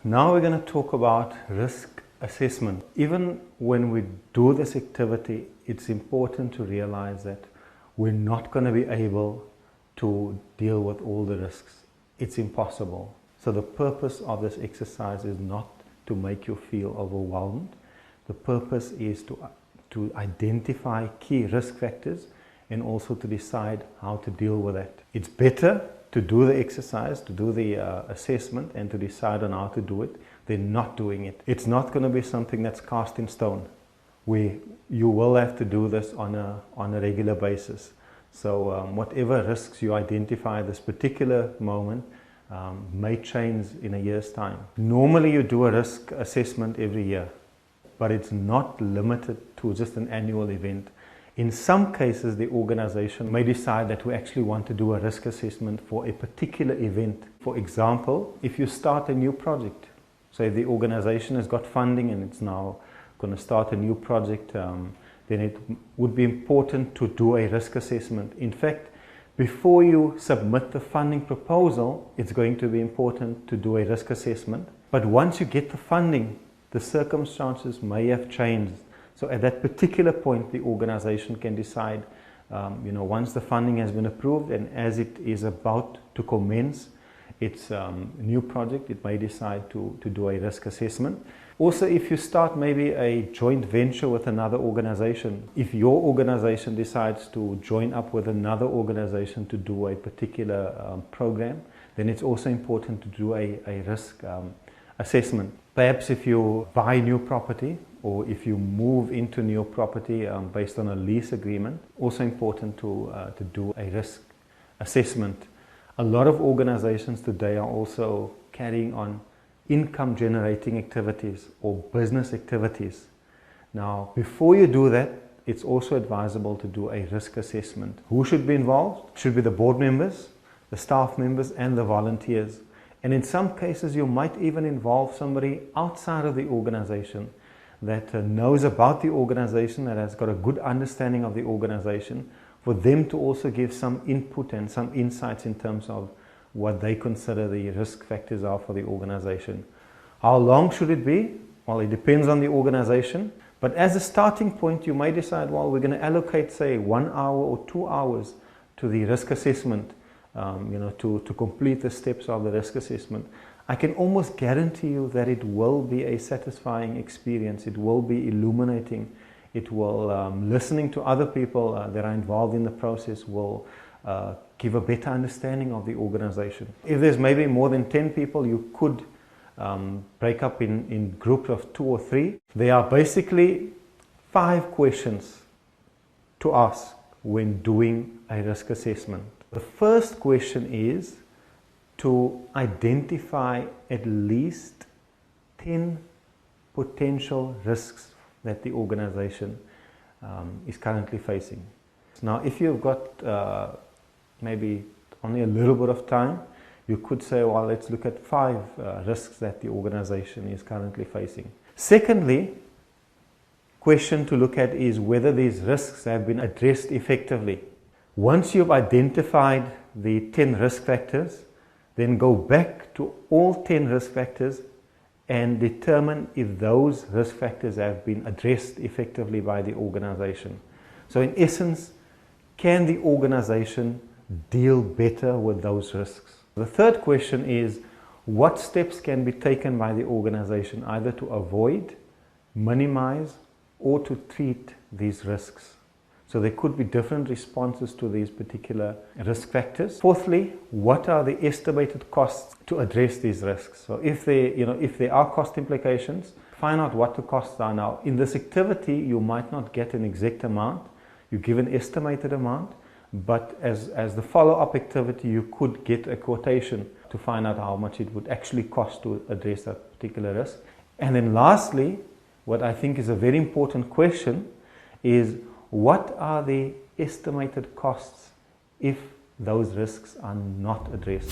Now we're going to talk about risk assessment. Even when we do this activity, it's important to realize that we're not going to be able to deal with all the risks. It's impossible. So the purpose of this exercise is not to make you feel overwhelmed. The purpose is to identify key risk factors and also to decide how to deal with that. It's better to do the exercise, to do the assessment and to decide on how to do it than not doing it. It's not going to be something that's cast in stone. You will have to do this on a regular basis. So whatever risks you identify at this particular moment may change in a year's time. Normally you do a risk assessment every year, but it's not limited to just an annual event. In some cases, the organization may decide that we actually want to do a risk assessment for a particular event. For example, if you start a new project, so if the organization has got funding and it's now going to start a new project, then it would be important to do a risk assessment. In fact, before you submit the funding proposal, it's going to be important to do a risk assessment. But once you get the funding, the circumstances may have changed. So at that particular point, the organization can decide, once the funding has been approved and as it is about to commence its new project, it may decide to do a risk assessment. Also, if you start maybe a joint venture with another organization, if your organization decides to join up with another organization to do a particular program, then it's also important to do a risk assessment. Perhaps if you buy new property or if you move into new property based on a lease agreement, also important to do a risk assessment. A lot of organizations today are also carrying on income generating activities or business activities. Now, before you do that, it's also advisable to do a risk assessment. Who should be involved? It should be the board members, the staff members and the volunteers. And in some cases, you might even involve somebody outside of the organization that knows about the organization, that has got a good understanding of the organization, for them to also give some input and some insights in terms of what they consider the risk factors are for the organization. How long should it be? Well, it depends on the organization. But as a starting point, you may decide, well, we're going to allocate, say, 1 hour or 2 hours to the risk assessment. To complete the steps of the risk assessment. I can almost guarantee you that it will be a satisfying experience. It will be illuminating. It will, listening to other people that are involved in the process will give a better understanding of the organization. If there's maybe more than 10 people, you could break up in groups of 2 or 3. There are basically 5 questions to ask when doing a risk assessment. The first question is to identify at least 10 potential risks that the organization is currently facing. Now, if you've got maybe only a little bit of time, you could say, well, let's look at 5 risks that the organization is currently facing. Secondly, question to look at is whether these risks have been addressed effectively. Once you've identified the 10 risk factors, then go back to all 10 risk factors and determine if those risk factors have been addressed effectively by the organization. So in essence, can the organization deal better with those risks? The third question is, what steps can be taken by the organization either to avoid, minimize, or to treat these risks? So there could be different responses to these particular risk factors. Fourthly, what are the estimated costs to address these risks? So if there are cost implications, find out what the costs are. Now, in this activity, you might not get an exact amount. You give an estimated amount, but as the follow-up activity, you could get a quotation to find out how much it would actually cost to address that particular risk. And then lastly, what I think is a very important question is, what are the estimated costs if those risks are not addressed?